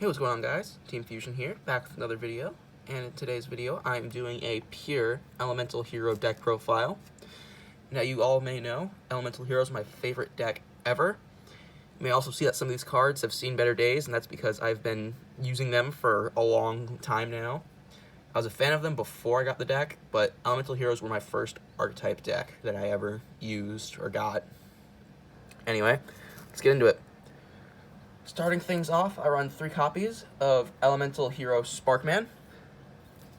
Hey, what's going on, guys? Team Fusion here, back with another video. And in today's video, I'm doing a pure Elemental Hero deck profile. Now, you all may know, Elemental Hero is my favorite deck ever. You may also see that some of these cards have seen better days, and that's because I've been using them for a long time now. I was a fan of them before I got the deck, but Elemental Heroes were my first archetype deck that I ever used or got. Anyway, let's get into it. Starting things off, I run 3 copies of Elemental Hero Sparkman.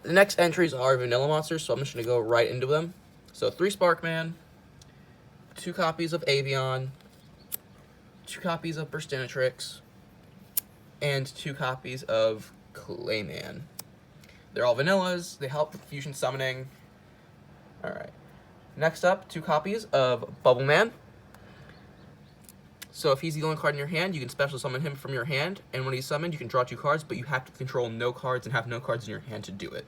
The next entries are vanilla monsters, so I'm just going to go right into them. So 3 Sparkman, 2 copies of Avion, 2 copies of Burstinatrix, and 2 copies of Clayman. They're all vanillas, they help with fusion summoning. Alright. Next up, 2 copies of Bubbleman. So if he's the only card in your hand, you can special summon him from your hand, and when he's summoned, you can draw 2 cards, but you have to control no cards and have no cards in your hand to do it.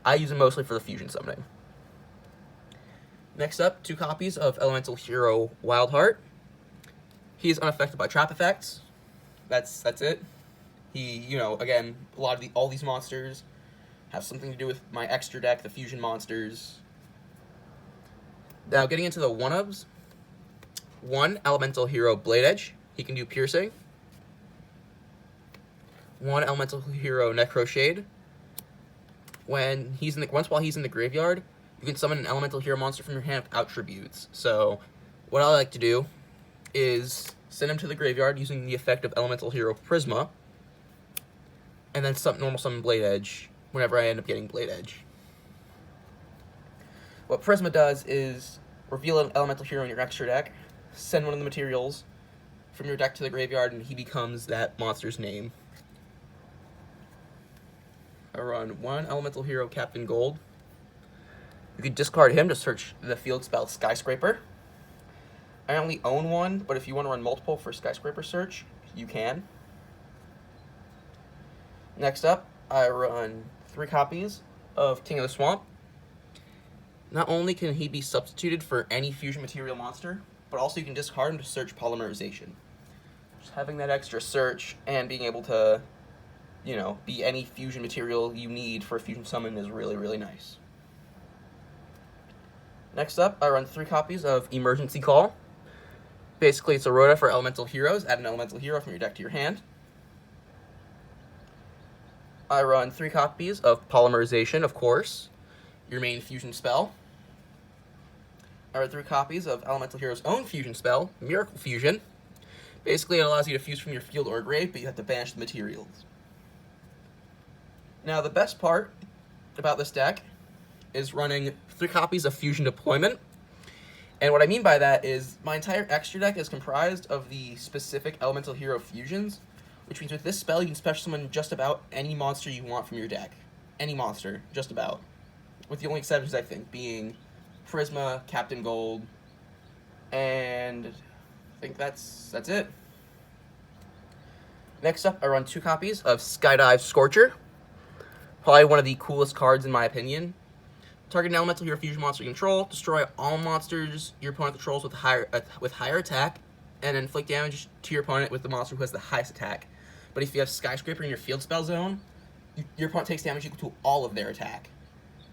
I use him mostly for the fusion summoning. Next up, 2 copies of Elemental Hero Wildheart. He is unaffected by trap effects. That's it. He, again, all these monsters have something to do with my extra deck, the fusion monsters. Now, getting into the one-ofs. 1 Elemental Hero Blade Edge. He can do piercing. 1 Elemental Hero Necroshade. While he's in the graveyard, you can summon an Elemental Hero monster from your hand without tributes. So, what I like to do is send him to the graveyard using the effect of Elemental Hero Prisma, and then normal summon Blade Edge whenever I end up getting Blade Edge. What Prisma does is reveal an Elemental Hero in your extra deck, send one of the materials from your deck to the graveyard, and he becomes that monster's name. I run 1 Elemental Hero Captain Gold. You can discard him to search the field spell Skyscraper. I only own 1, but if you want to run multiple for Skyscraper search, you can. Next up, I run 3 copies of King of the Swamp. Not only can he be substituted for any fusion material monster, but also you can discard him to search Polymerization. Just having that extra search and being able to, be any fusion material you need for a fusion summon is really, really nice. Next up, I run 3 copies of Emergency Call. Basically, it's a Rhoda for Elemental Heroes. Add an Elemental Hero from your deck to your hand. I run 3 copies of Polymerization, of course, your main fusion spell. I run 3 copies of Elemental Hero's own fusion spell, Miracle Fusion. Basically, it allows you to fuse from your field or grave, but you have to banish the materials. Now, the best part about this deck is running 3 copies of Fusion Deployment. And what I mean by that is my entire extra deck is comprised of the specific Elemental Hero fusions, which means with this spell, you can special summon just about any monster you want from your deck. Any monster, just about. With the only exceptions, I think, being Prisma, Captain Gold, and I think that's it. Next up, I run 2 copies of Skydive Scorcher. Probably one of the coolest cards in my opinion. Target an Elemental Hero fusion monster you control, destroy all monsters your opponent controls with higher attack, and inflict damage to your opponent with the monster who has the highest attack. But if you have Skyscraper in your field spell zone, your opponent takes damage equal to all of their attack.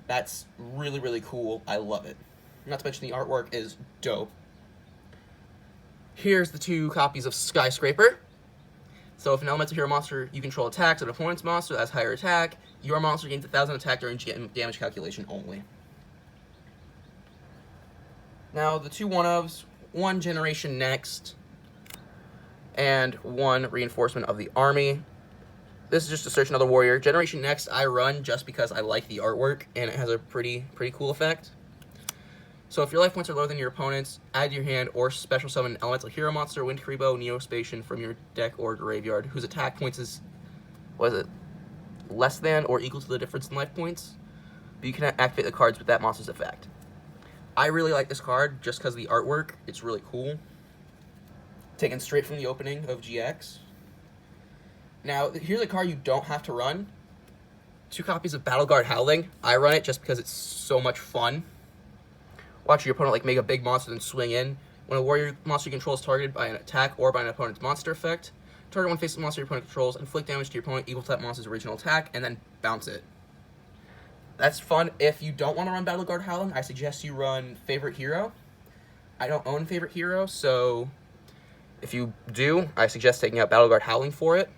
That's really, really cool. I love it. Not to mention the artwork is dope. Here's the 2 copies of Skyscraper. So if an Elemental Hero monster you control attacks an opponent's monster that has higher attack, your monster gains 1,000 attack during damage calculation only. Now the 2 one-ofs, 1 Generation Next, and 1 Reinforcement of the Army. This is just to search another warrior. Generation Next I run just because I like the artwork, and it has a pretty cool effect. So if your life points are lower than your opponent's, add to your hand or special summon an Elemental Hero monster, Windkaribo, Neospatian from your deck or graveyard, whose attack points is, less than or equal to the difference in life points. But you can activate the cards with that monster's effect. I really like this card just because of the artwork. It's really cool. Taken straight from the opening of GX. Now, here's a card you don't have to run. 2 copies of Battleguard Howling. I run it just because it's so much fun. Watch your opponent make a big monster then swing in. When a warrior monster you control is targeted by an attack or by an opponent's monster effect, Target one faceless monster your opponent controls, inflict damage to your opponent equal to that monster's original attack, and then bounce it. That's fun. If you don't want to run Battle Guard Howling, I suggest you run Favorite Hero. I don't own Favorite Hero, so if you do, I suggest taking out Battle Guard Howling for it.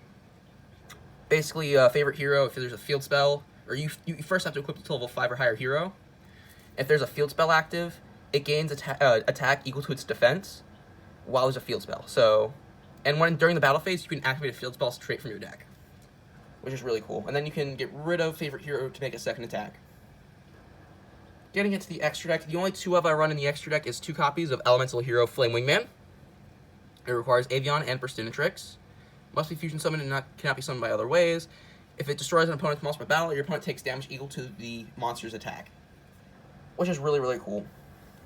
Basically, Favorite Hero, if there's a field spell, or you first have to equip it to level 5 or higher hero. If there's a field spell active, it gains attack equal to its defense while there's a field spell. So, and during the battle phase, you can activate a field spell straight from your deck, which is really cool. And then you can get rid of Favorite Hero to make a second attack. Getting into the extra deck, the only 2 I run in the extra deck is 2 copies of Elemental Hero Flame Wingman. It requires Avion and Burstinatrix. Must be fusion summoned and cannot be summoned by other ways. If it destroys an opponent's monster by battle, your opponent takes damage equal to the monster's attack, which is really, really cool.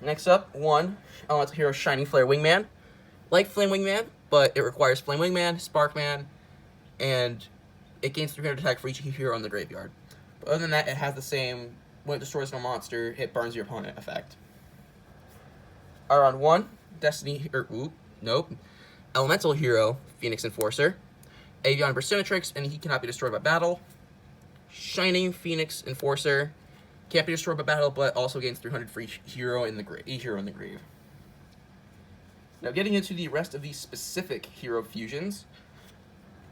Next up, 1 Elemental Hero Shining Flare Wingman. Like Flame Wingman, but it requires Flame Wingman, Sparkman, and it gains 300 attack for each hero on the graveyard. But other than that, it has the same, when it destroys a monster, it burns your opponent effect. Round 1, Elemental Hero Phoenix Enforcer. Avion Burstinatrix, and he cannot be destroyed by battle. Shining Phoenix Enforcer. Can't be destroyed by battle, but also gains 300 for each hero in the grave. Now, getting into the rest of these specific hero fusions.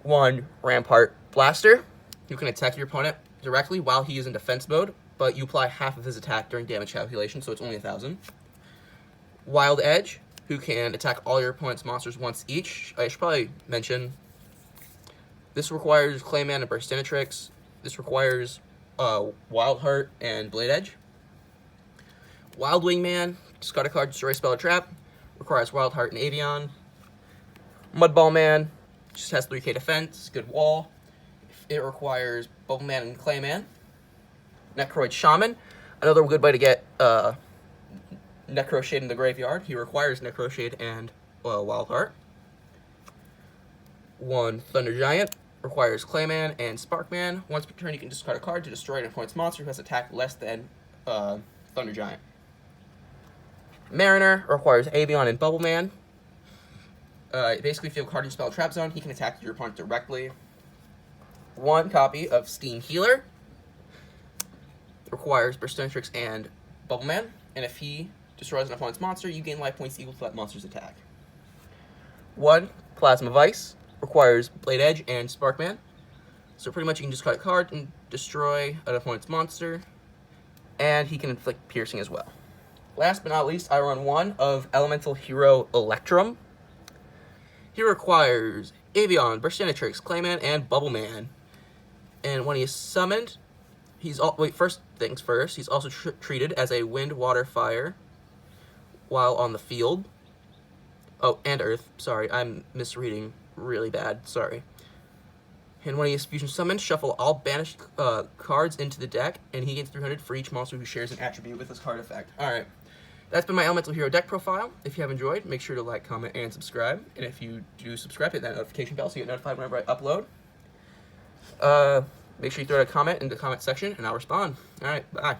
1 Rampart Blaster. You can attack your opponent directly while he is in defense mode, but you apply half of his attack during damage calculation, so it's only 1,000. Wild Edge, who can attack all your opponent's monsters once each. I should probably mention, this requires Clayman and Burstinatrix. This requires Wild Heart and Blade Edge. Wild Wingman, discard a card, destroy a spell or trap. Requires Wild Heart and Avion. Mudball Man, just has 3k defense, good wall. It requires Bubble Man and Clayman. Necroid Shaman, another good way to get Necroshade in the graveyard. He requires Necroshade and Wild Heart. 1 Thunder Giant, requires Clayman and Sparkman. Once per turn, you can discard a card to destroy an opponent's monster who has attack less than Thunder Giant. Mariner requires Avion and Bubble Man. Basically, if you have a card in your spell trap zone, he can attack your opponent directly. 1 copy of Steam Healer. Requires Burstinatrix and Bubble Man. And if he destroys an opponent's monster, you gain life points equal to that monster's attack. 1 Plasma Vice. Requires Blade Edge and Sparkman. So pretty much you can discard a card and destroy an opponent's monster. And he can inflict piercing as well. Last but not least, I run 1 of Elemental Hero Electrum. He requires Avion, Burstinatrix, Clayman, and Bubble Man. And when he is summoned, first things first, he's also treated as a Wind, Water, Fire while on the field. Oh, and Earth. Sorry, I'm misreading really bad. Sorry. And when he is fusion summoned, shuffle all banished cards into the deck, and he gains 300 for each monster who shares an attribute with this card effect. Alright. That's been my Elemental Hero deck profile. If you have enjoyed, make sure to like, comment, and subscribe. And if you do subscribe, hit that notification bell so you get notified whenever I upload. Make sure you throw a comment in the comment section, and I'll respond. Alright, bye.